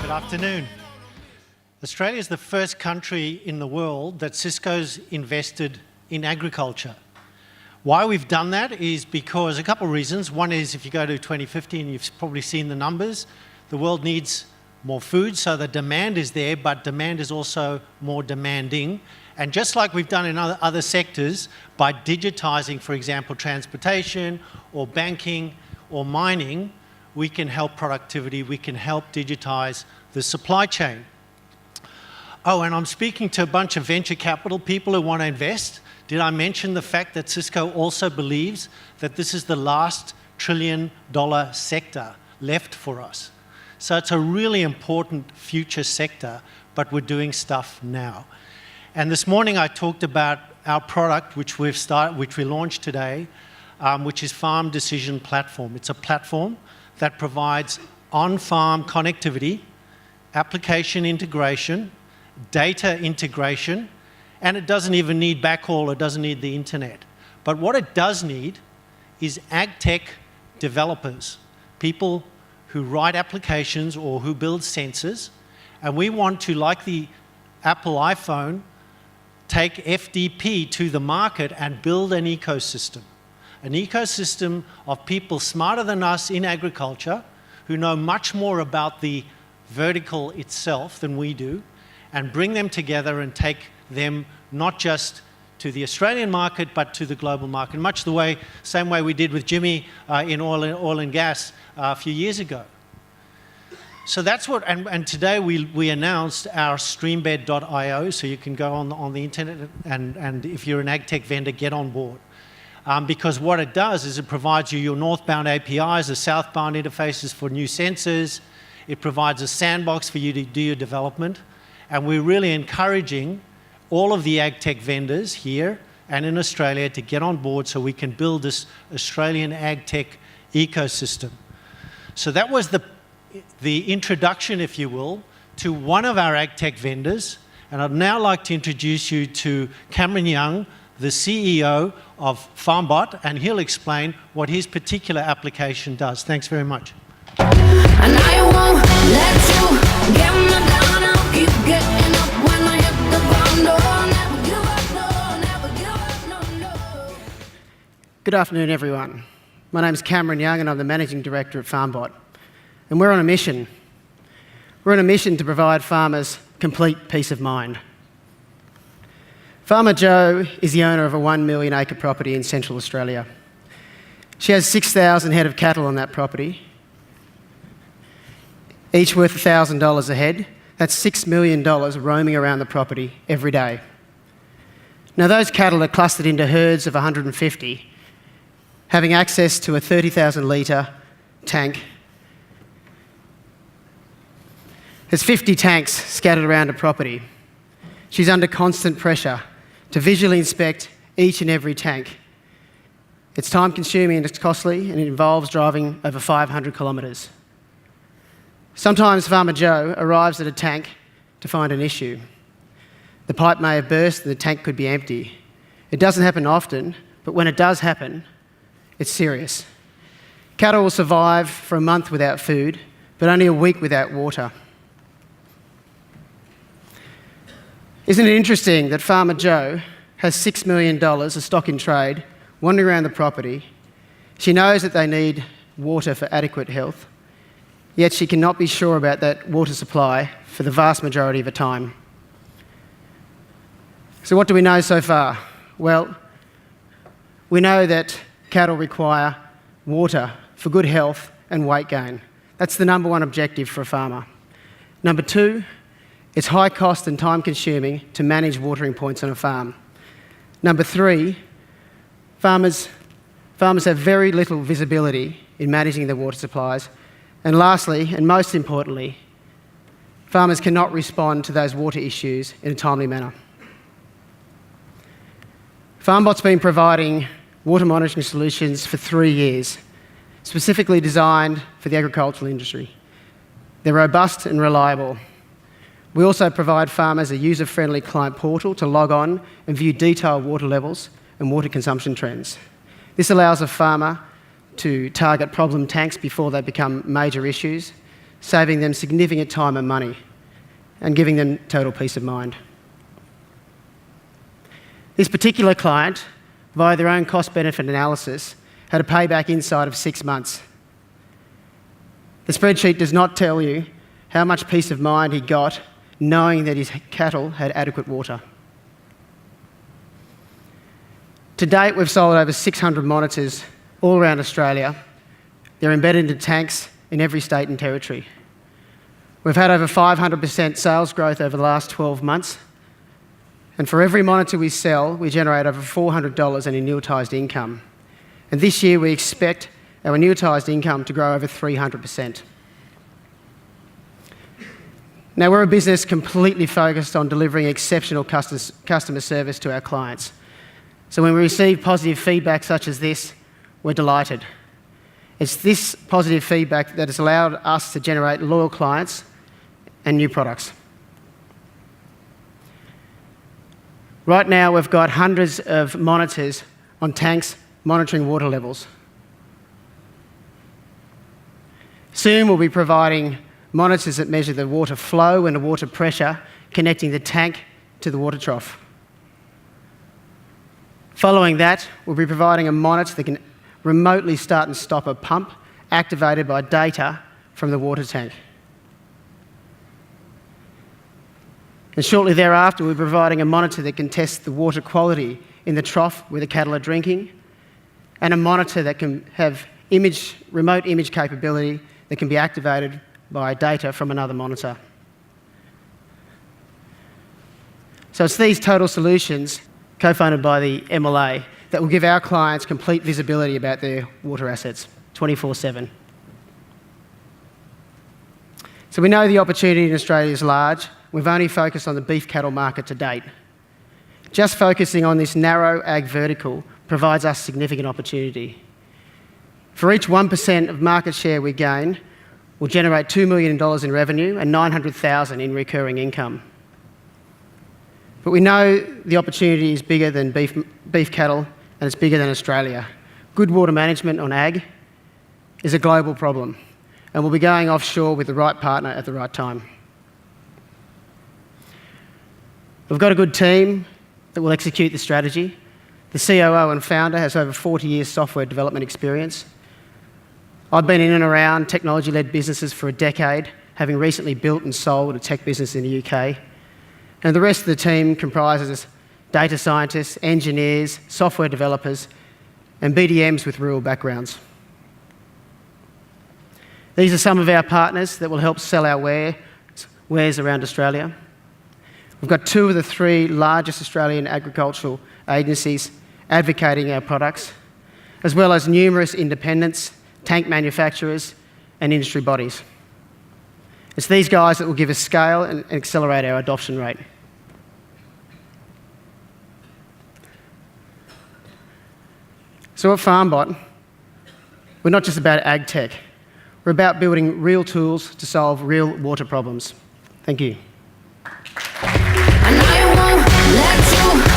Good afternoon. Australia is the first country in the world that Cisco's invested in agriculture. Why we've done that is because a couple of reasons. One is if you go to 2050, and you've probably seen the numbers, the world needs more food, so the demand is there, but demand is also more demanding. And just like we've done in other sectors, by digitizing, for example, transportation or banking or mining, we can help productivity, we can help digitize the supply chain. Oh, and I'm speaking to a bunch of venture capital people who want to invest. Did I mention the fact that Cisco also believes that this is the last trillion-dollar sector left for us? So it's a really important future sector, but we're doing stuff now. And this morning I talked about our product, which we launched today, which is Farm Decision Platform. It's a platform that provides on-farm connectivity, application integration, data integration, and it doesn't even need backhaul, it doesn't need the internet. But what it does need is ag tech developers, people who write applications or who build sensors, and we want to, like the Apple iPhone, take FDP to the market and build an ecosystem of people smarter than us in agriculture, who know much more about the vertical itself than we do, and bring them together and take them not just to the Australian market, but to the global market, much the same way we did with Jimmy in oil and gas a few years ago. So that's what, and today we announced our streambed.io, so you can go on the internet and if you're an ag tech vendor, get on board. Because what it does is it provides you your northbound APIs, the southbound interfaces for new sensors. It provides a sandbox for you to do your development. And we're really encouraging all of the ag tech vendors here and in Australia to get on board so we can build this Australian ag tech ecosystem. So that was the introduction, if you will, to one of our ag tech vendors. And I'd now like to introduce you to Cameron Young, the CEO of Farmbot, and he'll explain what his particular application does. Thanks very much. And I won't let you get me down. I'll keep getting up when I hit the ground. Oh, never give up, no, never give up, no, no. Good afternoon, everyone. My name's Cameron Young, and I'm the Managing Director at Farmbot. And we're on a mission. We're on a mission to provide farmers complete peace of mind. Farmer Jo is the owner of a 1 million acre property in Central Australia. She has 6,000 head of cattle on that property, each worth $1,000 a head. That's $6 million roaming around the property every day. Now those cattle are clustered into herds of 150, having access to a 30,000 litre tank. There's 50 tanks scattered around the property. She's under constant pressure to visually inspect each and every tank. It's time consuming and it's costly, and it involves driving over 500 kilometres. Sometimes Farmer Jo arrives at a tank to find an issue. The pipe may have burst and the tank could be empty. It doesn't happen often, but when it does happen, it's serious. Cattle will survive for a month without food, but only a week without water. Isn't it interesting that Farmer Jo has $6 million of stock in trade wandering around the property? She knows that they need water for adequate health, yet she cannot be sure about that water supply for the vast majority of the time. So what do we know so far? Well, we know that cattle require water for good health and weight gain. That's the number one objective for a farmer. Number two, it's high cost and time consuming to manage watering points on a farm. Number three, farmers have very little visibility in managing their water supplies. And lastly, and most importantly, farmers cannot respond to those water issues in a timely manner. Farmbot's been providing water monitoring solutions for 3 years, specifically designed for the agricultural industry. They're robust and reliable. We also provide farmers a user-friendly client portal to log on and view detailed water levels and water consumption trends. This allows a farmer to target problem tanks before they become major issues, saving them significant time and money and giving them total peace of mind. This particular client, via their own cost-benefit analysis, had a payback inside of 6 months. The spreadsheet does not tell you how much peace of mind he got knowing that his cattle had adequate water. To date, we've sold over 600 monitors all around Australia. They're embedded in tanks in every state and territory. We've had over 500% sales growth over the last 12 months. And for every monitor we sell, we generate over $400 in annuitised income. And this year we expect our annuitised income to grow over 300%. Now, we're a business completely focused on delivering exceptional customer service to our clients. So when we receive positive feedback such as this, we're delighted. It's this positive feedback that has allowed us to generate loyal clients and new products. Right now, we've got hundreds of monitors on tanks monitoring water levels. Soon we'll be providing monitors that measure the water flow and the water pressure connecting the tank to the water trough. Following that, we'll be providing a monitor that can remotely start and stop a pump activated by data from the water tank. And shortly thereafter, we'll be providing a monitor that can test the water quality in the trough where the cattle are drinking, and a monitor that can have remote image capability that can be activated by data from another monitor. So it's these total solutions, co-funded by the MLA, that will give our clients complete visibility about their water assets, 24/7. So we know the opportunity in Australia is large. We've only focused on the beef cattle market to date. Just focusing on this narrow ag vertical provides us significant opportunity. For each 1% of market share we gain, we'll generate $2 million in revenue and $900,000 in recurring income. But we know the opportunity is bigger than beef cattle, and it's bigger than Australia. Good water management on ag is a global problem, and we'll be going offshore with the right partner at the right time. We've got a good team that will execute the strategy. The COO and founder has over 40 years software development experience. I've been in and around technology-led businesses for a decade, having recently built and sold a tech business in the UK. And the rest of the team comprises data scientists, engineers, software developers, and BDMs with rural backgrounds. These are some of our partners that will help sell our wares around Australia. We've got 2 of the 3 largest Australian agricultural agencies advocating our products, as well as numerous independents, tank manufacturers, and industry bodies. It's these guys that will give us scale and accelerate our adoption rate. So at Farmbot, we're not just about ag tech. We're about building real tools to solve real water problems. Thank you. And I won't let you